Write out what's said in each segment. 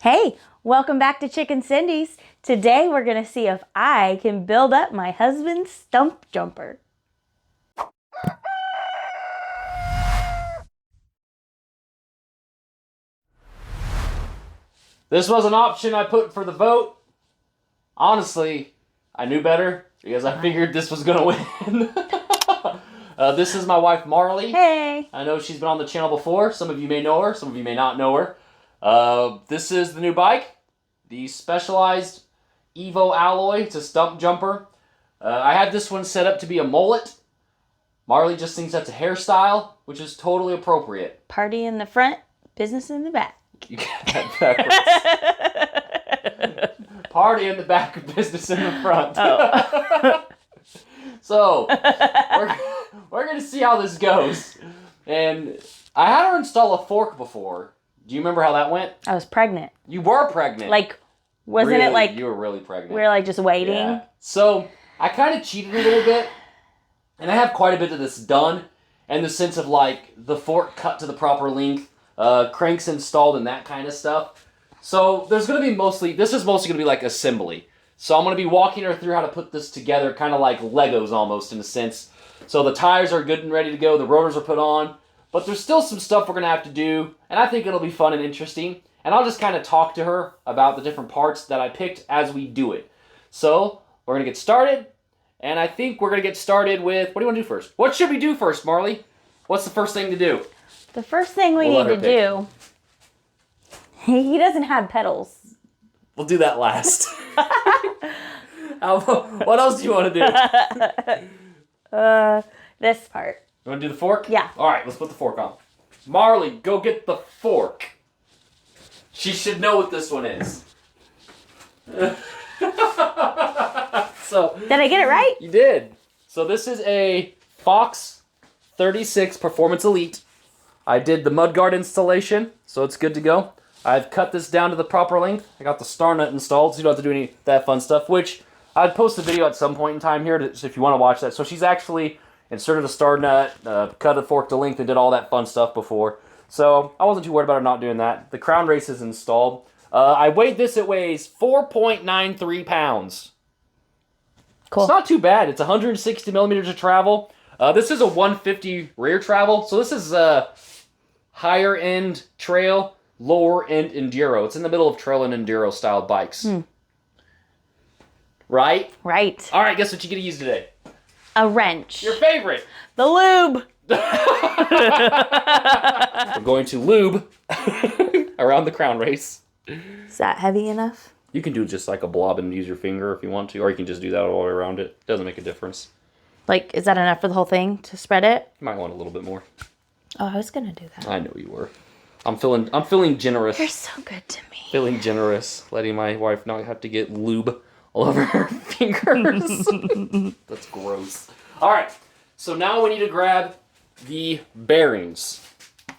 Hey, welcome back to Chicken Cindy's. Today we're going to see if I can build up my husband's stump jumper. This was an option I put for the vote. Honestly, I knew better because I figured this was going to win. This is my wife, Marley. Hey. I know she's been on the channel before. Some of you may know her. Some of you may not know her. This is the new bike, the Specialized Evo Alloy. It's a Stumpjumper. I had this one set up to be a mullet. Marley just thinks that's a hairstyle, which is totally appropriate. Party in the front, business in the back. You got that backwards. Party in the back, business in the front. Oh. So, we're going to see how this goes. And I had her install a fork before. Do you remember how that went? I was pregnant. You were pregnant. Like, wasn't it like... You were really pregnant. We were like just waiting? Yeah. So, I kind of cheated a little bit. And I have quite a bit of this done. In the sense of like, the fork cut to the proper length. Cranks installed and that kind of stuff. So there's going to be this is mostly going to be like assembly. So I'm going to be walking her through how to put this together, kind of like Legos almost in a sense. So the tires are good and ready to go, the rotors are put on, but there's still some stuff we're going to have to do, and I think it'll be fun and interesting. And I'll just kind of talk to her about the different parts that I picked as we do it. So we're going to get started, and I think we're going to get started with, what do you want to do first? What should we do first, Marley? What's the first thing to do? The first thing we need to do... He doesn't have pedals. We'll do that last. What else do you want to do? This part. You want to do the fork? Yeah. All right, let's put the fork on. Marley, go get the fork. She should know what this one is. So. Did I get it right? You did. So this is a Fox 36 Performance Elite. I did the mudguard installation, so it's good to go. I've cut this down to the proper length. I got the star nut installed, so you don't have to do any of that fun stuff, which I'd post a video at some point in time here if you want to watch that. So she's actually inserted a star nut, cut a fork to length, and did all that fun stuff before. So I wasn't too worried about her not doing that. The crown race is installed. I weighed this. It weighs 4.93 pounds. Cool. It's not too bad. It's 160 millimeters of travel. This is a 150 rear travel, so this is a higher end trail, lower end enduro. It's in the middle of trail and enduro style bikes. Right? Right. All right, guess what you get to use today? A wrench. Your favorite. The lube. We're going to lube around the crown race. Is that heavy enough? You can do just like a blob and use your finger if you want to, or you can just do that all the way around it. Doesn't make a difference. Like, is that enough for the whole thing to spread it? You might want a little bit more. Oh, I was gonna do that. I know you were. I'm feeling generous. You're so good to me. Feeling generous, letting my wife not have to get lube all over her fingers. That's gross. All right, so now we need to grab the bearings.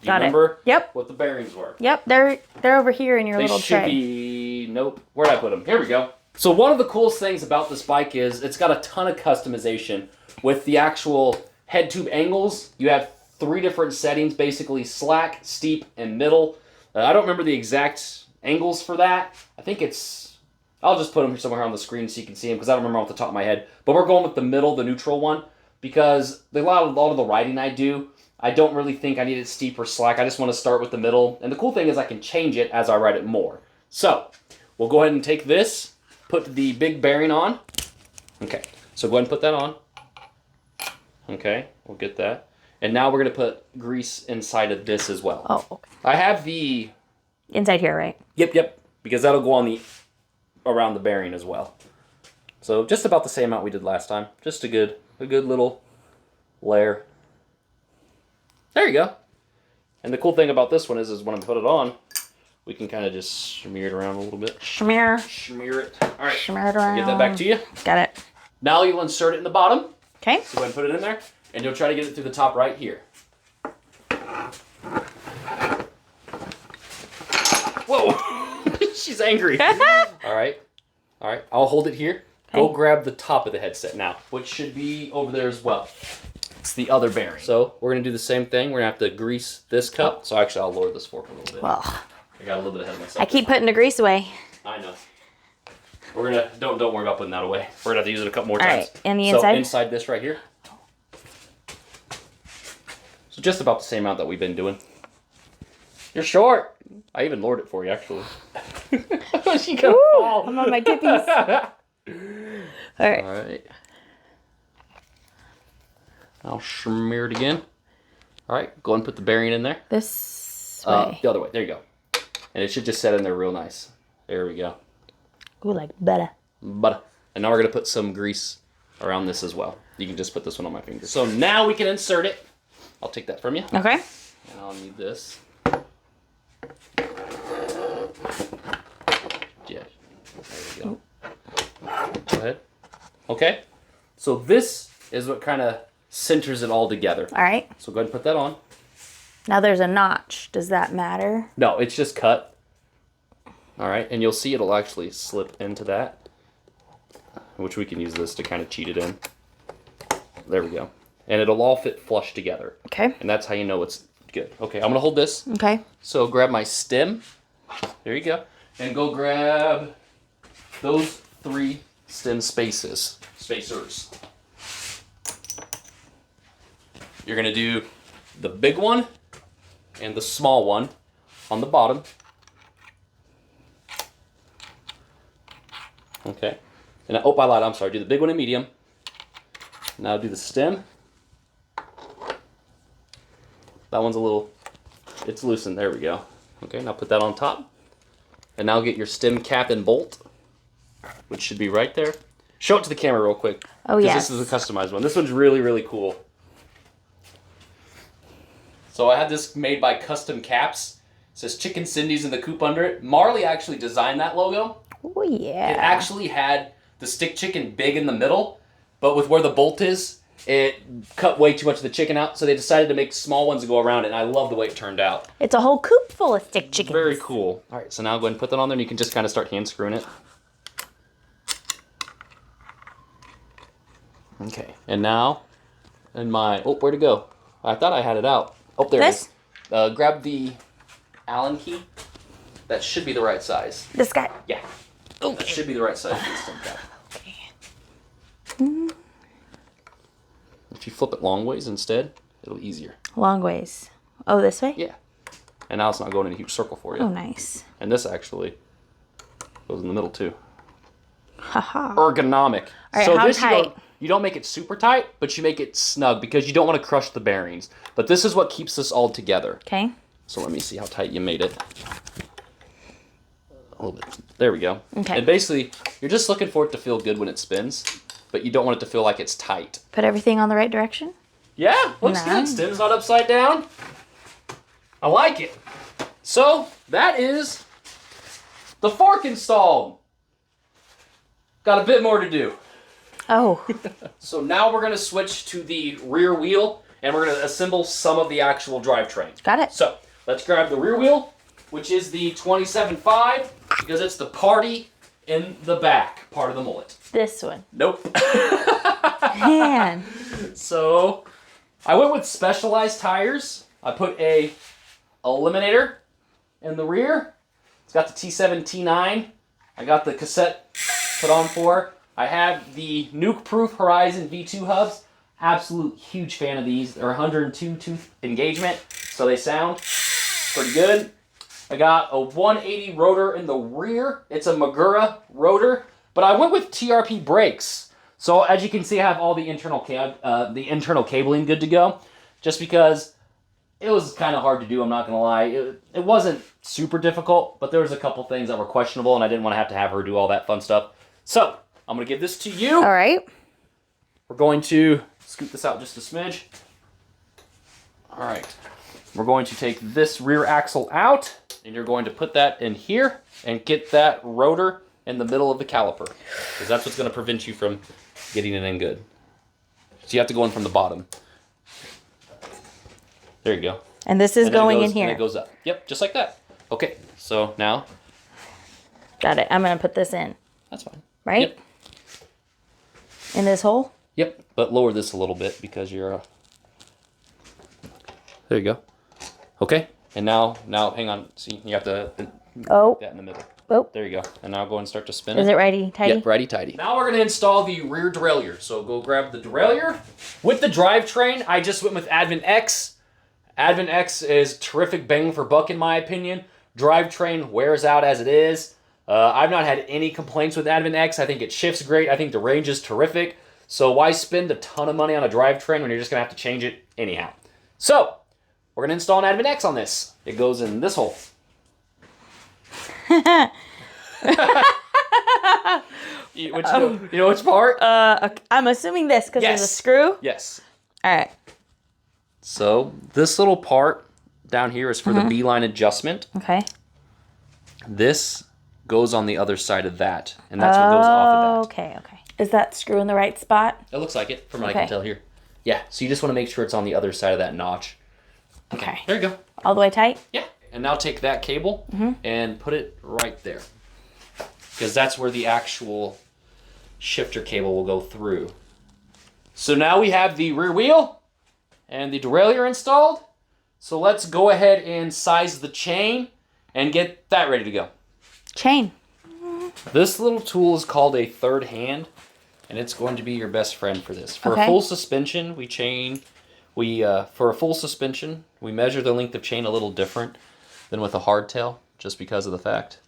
Do you remember Yep. what the bearings were? Yep, they're over here in your little tray. They should be... Nope. Where'd I put them? Here we go. So one of the coolest things about this bike is it's got a ton of customization with the actual head tube angles. You have 3 different settings, basically slack, steep, and middle. I don't remember the exact angles for that. I think it's... I'll just put them somewhere on the screen so you can see them because I don't remember off the top of my head. But we're going with the middle, the neutral one, because a lot of the riding I do, I don't really think I need it steep or slack. I just want to start with the middle. And the cool thing is I can change it as I ride it more. So, we'll go ahead and take this, put the big bearing on. Okay, so go ahead and put that on. Okay, we'll get that. And now we're going to put grease inside of this as well. Oh, okay. I have the... Inside here, right? Yep, because that'll go on the... around the bearing as well. So just about the same amount we did last time. Just a good little layer. There you go. And the cool thing about this one is when I put it on, we can kind of just smear it around a little bit. Smear it. All right. Smear it around. Get that back to you. Got it. Now you'll insert it in the bottom. Okay. So go ahead and put it in there, and you'll try to get it through the top right here. Whoa! She's angry. All right. I'll hold it here. Okay. Go grab the top of the headset now, which should be over there as well. It's the other bearing. So we're going to do the same thing. We're going to have to grease this cup. So actually, I'll lower this fork a little bit. Well, I got a little bit ahead of myself. I keep putting the grease away. I know. We're gonna don't worry about putting that away. We're gonna have to use it a couple more times. All right, and the inside? So inside this right here. So just about the same amount that we've been doing. You're short. I even lowered it for you, actually. She gonna fall. I'm on my tippies. All right. All right. I'll smear it again. All right, go ahead and put the bearing in there. This way. The other way. There you go. And it should just set in there real nice. There we go. Ooh, like butter. Butter. And now we're going to put some grease around this as well. You can just put this one on my finger. So now we can insert it. I'll take that from you. Okay. And I'll need this. Yeah. There we go. Go ahead. Okay. So this is what kind of centers it all together. All right. So go ahead and put that on. Now there's a notch. Does that matter? No, it's just cut. All right, and you'll see it'll actually slip into that, which we can use this to kind of cheat it in. There we go. And it'll all fit flush together. Okay. And that's how you know it's good. Okay, I'm going to hold this. Okay. So grab my stem. There you go. And go grab those 3 stem spacers. You're going to do the big one and the small one on the bottom. Okay. And I lied. I'm sorry. Do the big one in medium. Now do the stem. That one's a little, it's loosened. There we go. Okay, now put that on top. And now get your stem cap and bolt, which should be right there. Show it to the camera real quick. Oh, yeah. This is a customized one. This one's really, really cool. So I had this made by Custom Caps. It says Chicken Cindy's in the coop under it. Marley actually designed that logo. Oh, yeah. It actually had the stick chicken big in the middle, but with where the bolt is, it cut way too much of the chicken out, so they decided to make small ones to go around it, and I love the way it turned out. It's a whole coop full of stick chickens. Very cool. All right, so now go ahead and put that on there, and you can just kind of start hand screwing it. Okay, and now, in my, oh, where'd it go? I thought I had it out. Oh, there it is. Grab the Allen key. That should be the right size. This guy. Yeah. Okay. That should be the right size for the stem cap. Okay. If you flip it long ways instead, it'll be easier. Long ways. Oh, this way? Yeah. And now it's not going in a huge circle for you. Oh, nice. And this actually goes in the middle too. Haha. Ergonomic. All right, so how this tight? You don't make it super tight, but you make it snug because you don't want to crush the bearings. But this is what keeps this all together. Okay. So let me see how tight you made it. A little bit. There we go. Okay. And basically, you're just looking for it to feel good when it spins, but you don't want it to feel like it's tight. Put everything on the right direction? Yeah, looks good. Nice. Spins not upside down. I like it. So, that is the fork installed. Got a bit more to do. Oh. So now we're going to switch to the rear wheel, and we're going to assemble some of the actual drivetrain. Got it. So, let's grab the rear wheel, which is the 27.5, because it's the party in the back part of the mullet. This one. Nope. Man. So, I went with Specialized tires. I put a Eliminator in the rear. It's got the T7, T9. I got the cassette put on for. I have the Nuke-Proof Horizon V2 hubs. Absolute huge fan of these. They're 102 tooth engagement, so they sound pretty good. I got a 180 rotor in the rear. It's a Magura rotor, but I went with TRP brakes. So as you can see, I have all the internal cabling good to go, just because it was kind of hard to do, I'm not going to lie. It wasn't super difficult, but there was a couple things that were questionable, and I didn't want to have her do all that fun stuff. So, I'm going to give this to you. All right. We're going to scoot this out just a smidge. All right. We're going to take this rear axle out, and you're going to put that in here and get that rotor in the middle of the caliper, because that's what's going to prevent you from getting it in good. So you have to go in from the bottom. There you go. And this is going in here. And it goes up. Yep, just like that. Okay, so now. Got it. I'm going to put this in. That's fine. Right? Yep. In this hole? Yep, but lower this a little bit because you're... There you go. Okay, And now, hang on. See, you have to put that in the middle. Oh. There you go. And now go and start to spin it. Is it righty tighty? Yep, righty tighty. Now we're gonna install the rear derailleur. So go grab the derailleur. With the drivetrain, I just went with Advent X. Advent X is terrific bang for buck in my opinion. Drivetrain wears out as it is. I've not had any complaints with Advent X. I think it shifts great. I think the range is terrific. So why spend a ton of money on a drivetrain when you're just gonna have to change it anyhow? So we're gonna install an Advent X on this. It goes in this hole. You know which part? Okay. I'm assuming this because there's a screw. Yes. All right. So this little part down here is for the B-line adjustment. Okay. This goes on the other side of that, and that's what goes off of that. Okay. Is that screw in the right spot? It looks like it from what I can tell here. Yeah, so you just want to make sure it's on the other side of that notch. Okay. There you go. All the way tight? Yeah. And now take that cable and put it right there. Because that's where the actual shifter cable will go through. So now we have the rear wheel and the derailleur installed. So let's go ahead and size the chain and get that ready to go. Chain. This little tool is called a third hand, and it's going to be your best friend for this. For a full suspension, we measure the length of chain a little different than with a hardtail, just because of the fact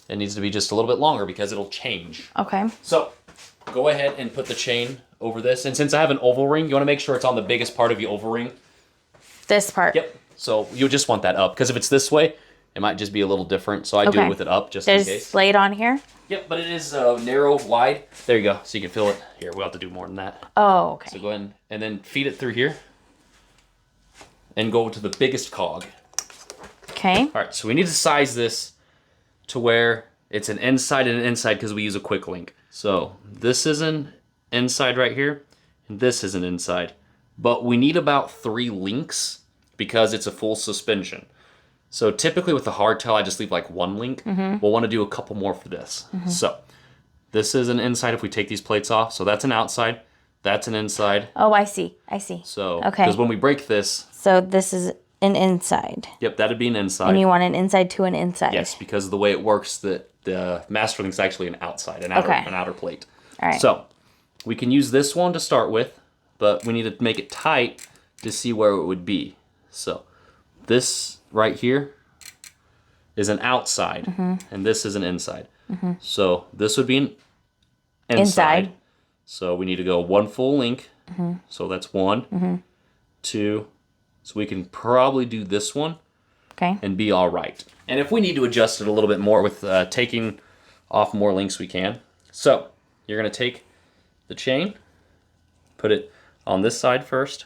it needs to be just a little bit longer because it'll change. Okay. So go ahead and put the chain over this, and since I have an oval ring, you want to make sure it's on the biggest part of the oval ring. This part. Yep. So you just want that up, because if it's this way, it might just be a little different. So I do it with it up just in case. There's slate on here? Yep, but it is narrow, wide. There you go. So you can feel it. Here, we'll have to do more than that. Oh, okay. So go ahead and then feed it through here. And go to the biggest cog. Okay. All right, so we need to size this to where it's an inside and an inside because we use a quick link. So this is an inside right here, and this is an inside. But we need about 3 links because it's a full suspension. So typically with the hardtail, I just leave like 1 link. We'll want to do a couple more for this. So this is an inside if we take these plates off. So that's an outside. That's an inside. Oh, I see. So, because when we break this... So this is an inside. Yep, that'd be an inside. And you want an inside to an inside. Yes, because of the way it works, the master link's actually an outside, an outer plate. All right. So we can use this one to start with, but we need to make it tight to see where it would be. So this right here is an outside, and this is an inside. So this would be an inside. So we need to go 1 full link. So that's 1, 2. So we can probably do this one and be all right. And if we need to adjust it a little bit more with taking off more links, we can. So you're going to take the chain, put it on this side first.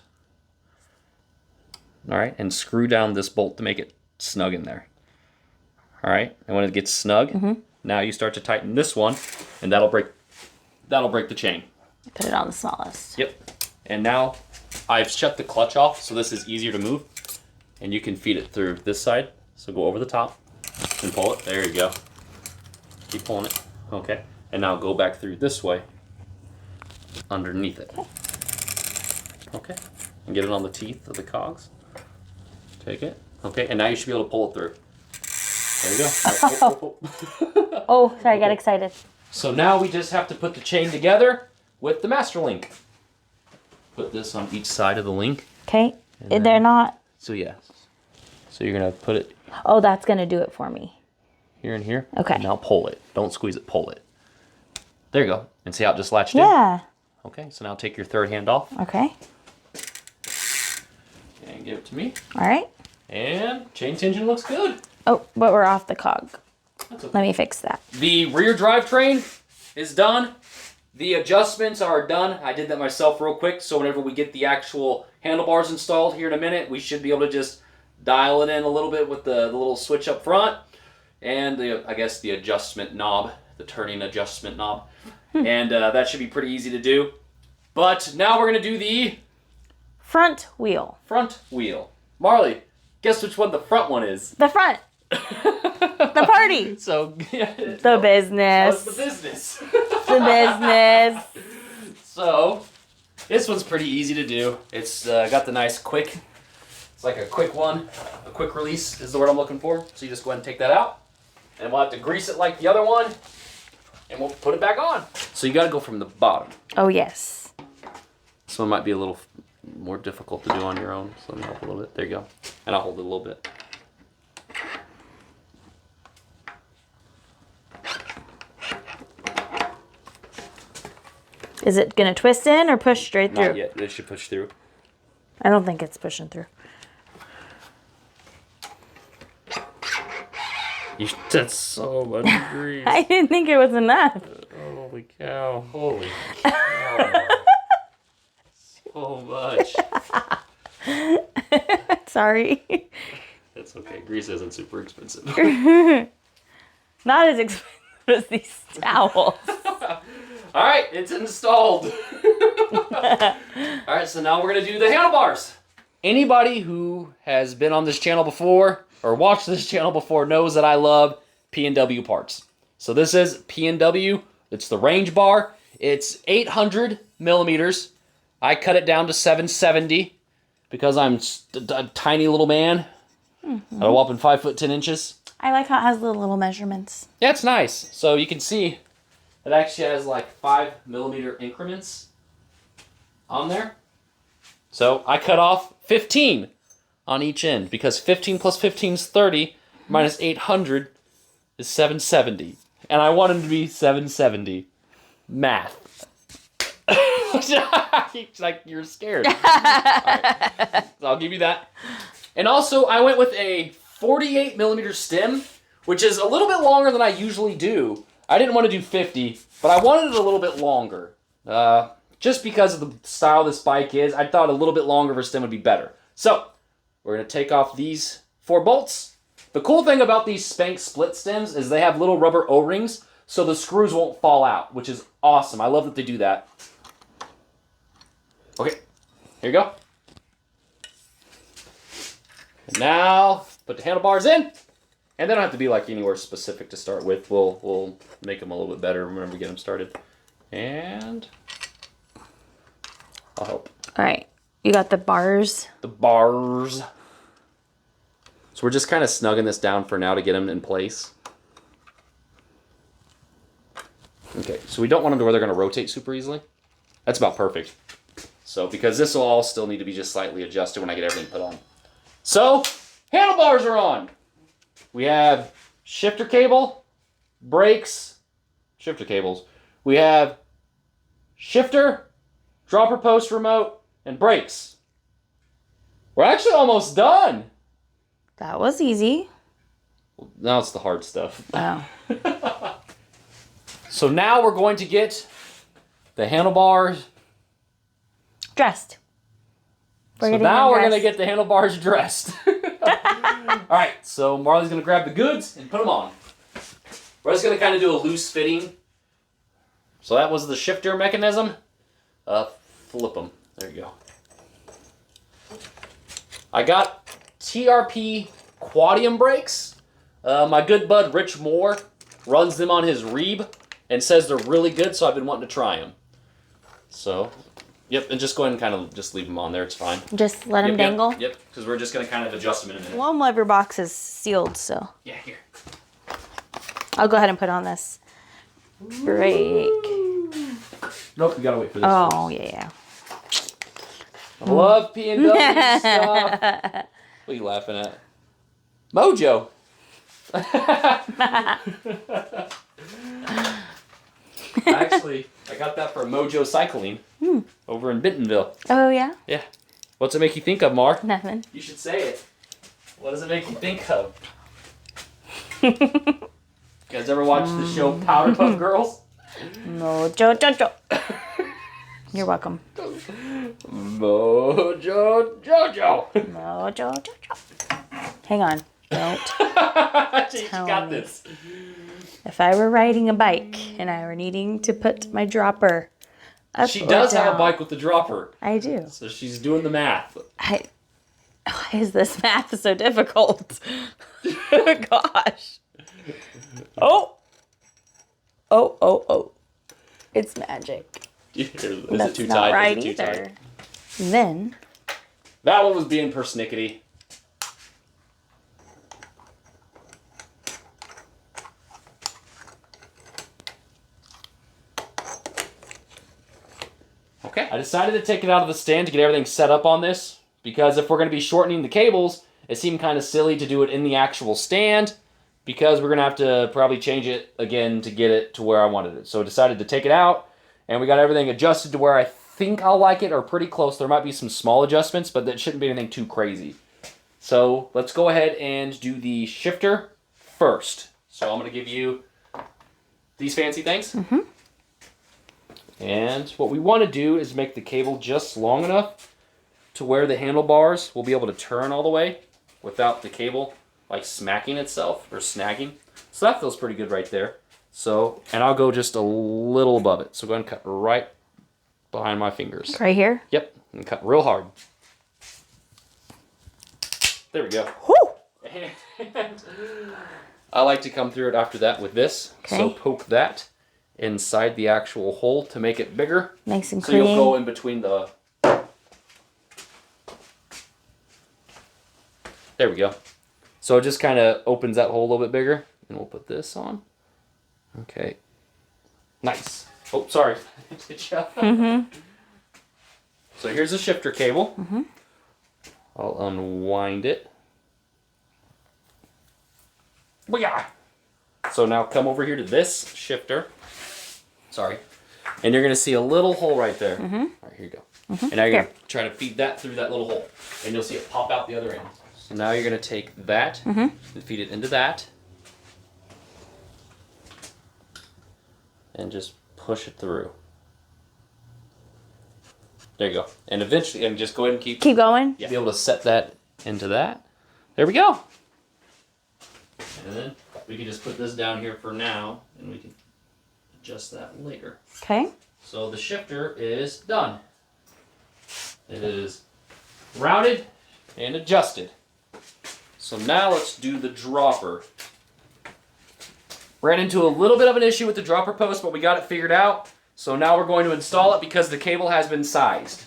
All right, and screw down this bolt to make it snug in there. All right, and when it gets snug, now you start to tighten this one, and that'll break the chain. Put it on the smallest. Yep. And now I've shut the clutch off, so this is easier to move, and you can feed it through this side. So go over the top and pull it. There you go. Keep pulling it. Okay. And now go back through this way underneath it. Okay. And get it on the teeth of the cogs. Take it. Okay. And now you should be able to pull it through. There you go. Right. Oh, sorry, I got excited. So now we just have to put the chain together with the master link. Put this on each side of the link. Okay. They're not... So yeah. So you're going to put it... Oh, that's going to do it for me. Here and here. Okay. And now pull it. Don't squeeze it, pull it. There you go. And see how it just latched in? Yeah. Okay, so now take your third hand off. Okay. And give it to me. All right. And chain tension looks good. Oh, but we're off the cog. That's okay. Let me fix that. The rear drivetrain is done. The adjustments are done. I did that myself real quick, so whenever we get the actual handlebars installed here in a minute, we should be able to just dial it in a little bit with the little switch up front and I guess the adjustment knob, the turning adjustment knob. And that should be pretty easy to do. But now we're going to do the front wheel. Front wheel. Marley, guess which one the front one is? The front. The party. So, yeah. The business. The business. The business. So, this one's pretty easy to do. It's got the nice quick It's like a quick one. A quick release is the word I'm looking for. So you just go ahead and take that out. And we'll have to grease it like the other one. And we'll put it back on. So you got to go from the bottom. Oh, yes. This one might be a little more difficult to do on your own. So let me help a little bit. There you go. And I'll hold it a little bit. Is it going to twist in or push straight through? Not yet. It should push through. I don't think it's pushing through. That's so much grease. I didn't think it was enough. Holy cow. Holy cow. So much. Sorry. That's okay. Grease isn't super expensive. Not as expensive as these towels. All right, it's installed. All right, so now we're going to do the handlebars. Anybody who has been on this channel before or watched this channel before knows that I love P&W parts. So this is P&W. It's the range bar. It's 800 millimeters. I cut it down to 770 because I'm a tiny little man. At a whopping 5 foot 10 inches. I like how it has the little measurements. Yeah, it's nice. So you can see it actually has like 5 millimeter increments on there. So I cut off 15 on each end because 15 plus 15 is 30 minus 800 is 770. And I want them to be 770. Math. Like you're scared. All right. So I'll give you that. And also I went with a 48 millimeter stem, which is a little bit longer than I usually do. I didn't want to do 50, but I wanted it a little bit longer. Just because of the style this bike is, I thought a little bit longer of a stem would be better. So, we're going to take off these 4 bolts. The cool thing about these Spank split stems is they have little rubber O-rings, so the screws won't fall out, which is awesome. I love that they do that. Okay, here you go. And now, put the handlebars in. And they don't have to be like anywhere specific to start with. We'll make them a little bit better whenever we get them started. And I'll help. All right. You got the bars. The bars. So we're just kind of snugging this down for now to get them in place. Okay, so we don't want them to where they're going to rotate super easily. That's about perfect. So because this will all still need to be just slightly adjusted when I get everything put on. So, handlebars are on. We have shifter cable, brakes, shifter cables. We have shifter, dropper post remote, and brakes. We're actually almost done. That was easy. Now it's the hard stuff. Wow. So now we're going to get the handlebars Dressed. So now we're going to get the handlebars dressed. All right, so Marley's going to grab the goods and put them on. We're just going to kind of do a loose fitting. So that was the shifter mechanism. Flip them. There you go. I got TRP Quadium brakes. My good bud Rich Moore runs them on his Reeb and says they're really good, so I've been wanting to try them. So, yep, and just go ahead and kind of just leave them on there. It's fine. Just let them dangle? Yep, because we're just going to kind of adjust them in a minute. One lever box is sealed, so. Yeah, here. I'll go ahead and put on this brake. Nope, we got to wait for this. Oh, yeah. I love P&W stuff. What are you laughing at? Mojo. Actually, I got that from Mojo Cycling over in Bentonville. Oh, yeah? Yeah. What's it make you think of, Mar? Nothing. You should say it. What does it make you think of? You guys ever watch the show Powderpuff Girls? Mojo Jojo. You're welcome. Mojo Jojo. Mojo Jojo. Hang on. Don't She tell got me. this. If I were riding a bike and I were needing to put my dropper up She or does down, have a bike with the dropper. I do. So she's doing the math. Why is this math so difficult? Gosh. Oh. Oh. It's magic. Is That's it too not tight? right Is it too either. tight? Then That one was being persnickety. Okay. I decided to take it out of the stand to get everything set up on this, because if we're going to be shortening the cables, it seemed kind of silly to do it in the actual stand, because we're going to have to probably change it again to get it to where I wanted it. So I decided to take it out, and we got everything adjusted to where I think I'll like it, or pretty close. There might be some small adjustments, but that shouldn't be anything too crazy. So let's go ahead and do the shifter first. So I'm going to give you these fancy things. Mm-hmm. And what we want to do is make the cable just long enough to where the handlebars will be able to turn all the way without the cable like smacking itself or snagging. So that feels pretty good right there. So, and I'll go just a little above it. So go ahead and cut right behind my fingers. Right here? Yep, and cut real hard. There we go. Woo! And I like to come through it after that with this. Okay. So poke that inside the actual hole to make it bigger. Nice and so clean. So you'll go in between the... There we go. So it just kind of opens that hole a little bit bigger. And we'll put this on. Okay. Nice. Oh, sorry. Good job. Mm-hmm. So here's the shifter cable. Mm-hmm. I'll unwind it. Booyah! So now come over here to this shifter. Sorry. And you're going to see a little hole right there. Mm-hmm. All right, here you go. Mm-hmm. And now you're going to try to feed that through that little hole. And you'll see it pop out the other end. So now you're going to take that and feed it into that. And just push it through. There you go. And eventually, and just go ahead and keep going? Yeah. Be able to set that into that. There we go. And then we can just put this down here for now, and we can adjust that later. Okay. So the shifter is done. It is routed and adjusted. So now let's do the dropper. Ran into a little bit of an issue with the dropper post, but we got it figured out. So now we're going to install it because the cable has been sized.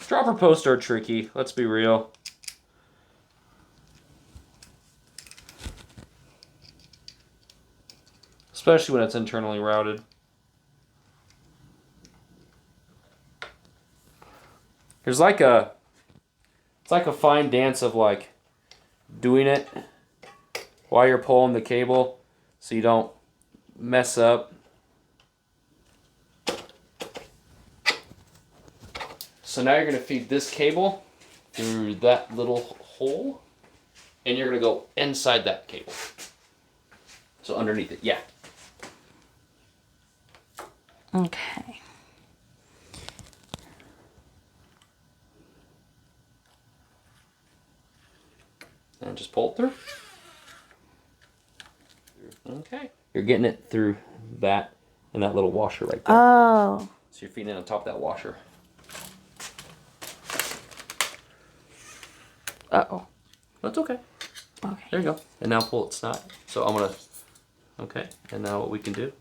Dropper posts are tricky, let's be real. Especially when it's internally routed. It's like a fine dance of like doing it while you're pulling the cable so you don't mess up. So now you're going to feed this cable through that little hole, and you're going to go inside that cable. So underneath it, yeah. Okay. And just pull it through. Okay. You're getting it through that and that little washer right there. Oh. So you're feeding it on top of that washer. Uh-oh. That's okay. Okay. There you go. And now pull it snot. So I'm gonna, okay. And now what we can do,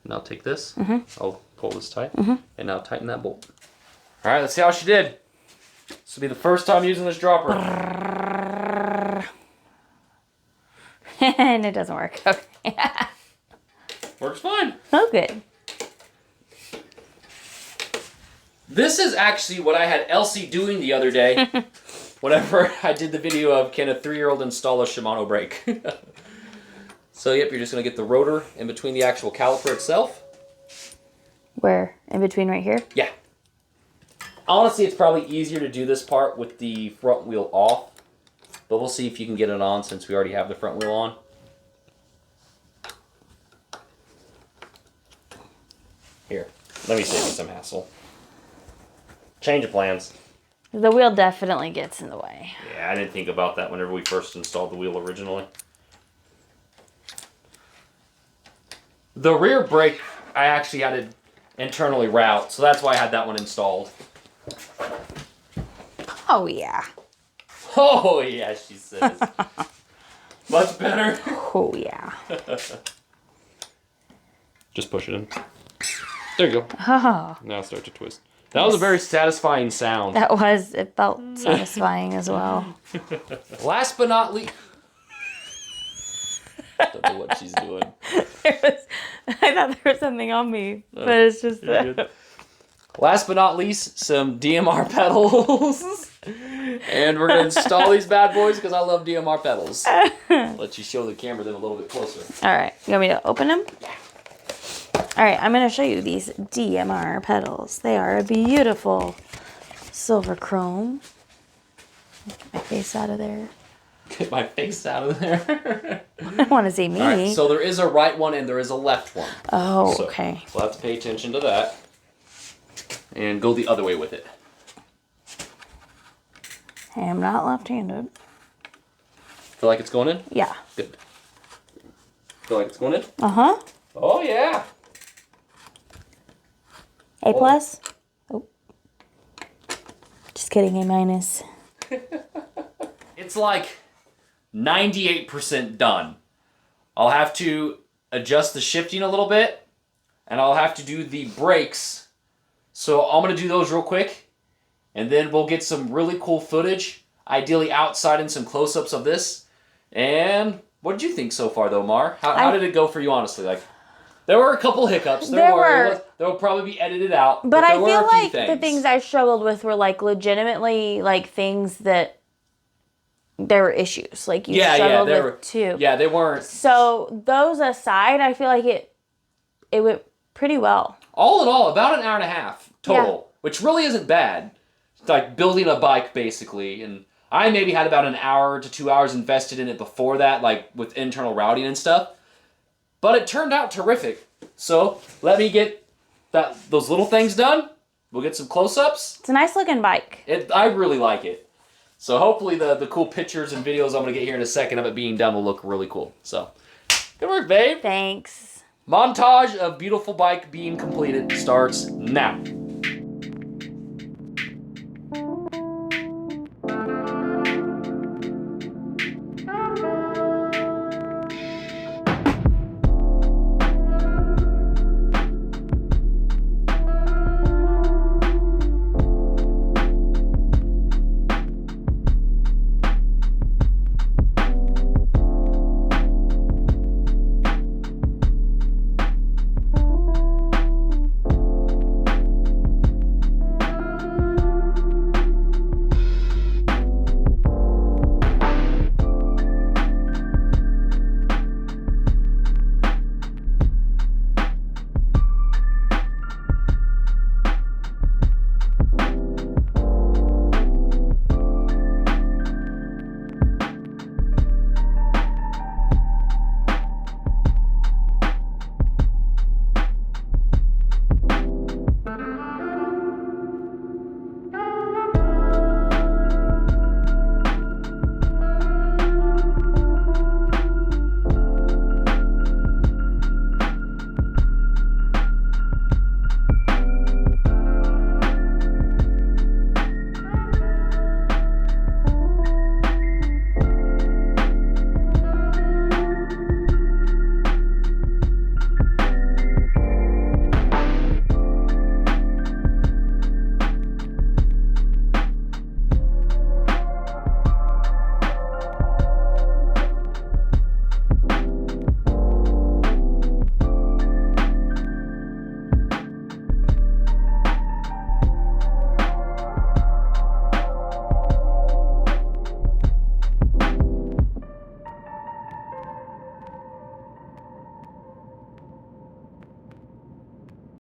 now take this, I'll pull this tight, and now tighten that bolt. All right, let's see how she did. This will be the first time using this dropper. And it doesn't work. Okay. Works fine. Oh, good. This is actually what I had Elsie doing the other day. Whenever I did the video of can a 3-year-old install a Shimano brake. So yep, you're just going to get the rotor in between the actual caliper itself. Where? In between right here? Yeah. Honestly, it's probably easier to do this part with the front wheel off. But we'll see if you can get it on since we already have the front wheel on. Here, let me save you some hassle. Change of plans. The wheel definitely gets in the way. Yeah, I didn't think about that whenever we first installed the wheel originally. The rear brake, I actually had to internally route, so that's why I had that one installed. Oh, yeah. Oh, yeah, she says. Much better. Oh, yeah. Just push it in. There you go. Oh. Now start to twist. That was a very satisfying sound. That was, it felt satisfying as well. Last but not least. Don't know what she's doing. I thought there was something on me, but it's just that. Last but not least, some DMR pedals. And we're going to install these bad boys because I love DMR pedals. Let you show the camera them a little bit closer. All right. You want me to open them? All right. I'm going to show you these DMR pedals. They are a beautiful silver chrome. Get my face out of there. Get my face out of there. I want to see me. All right, so there is a right one and there is a left one. Oh, okay. So we'll have to pay attention to that. And go the other way with it. I am not left-handed. Feel like it's going in? Yeah. Good. Feel like it's going in? Uh-huh. Oh, yeah. A plus? Oh. Just kidding, A minus. It's like 98% done. I'll have to adjust the shifting a little bit, and I'll have to do the brakes. So I'm going to do those real quick, and then we'll get some really cool footage, ideally outside and some close-ups of this. And what did you think so far, though, Mar? How did it go for you, honestly? Like, there were a couple hiccups. They'll probably be edited out. But I there were feel a few like things. the things I struggled with were like legitimately like things that there were issues. Like you struggled with too. Yeah, they weren't. So those aside, I feel like it went pretty well. All in all, about an hour and a half total, Yeah. which really isn't bad. It's like building a bike, basically. And I maybe had about an hour to 2 hours invested in it before that, like with internal routing and stuff. But it turned out terrific. So let me get those little things done. We'll get some close-ups. It's a nice looking bike. I really like it. So hopefully the cool pictures and videos I'm going to get here in a second of it being done will look really cool. So, good work, babe. Thanks. Montage of beautiful bike being completed starts now.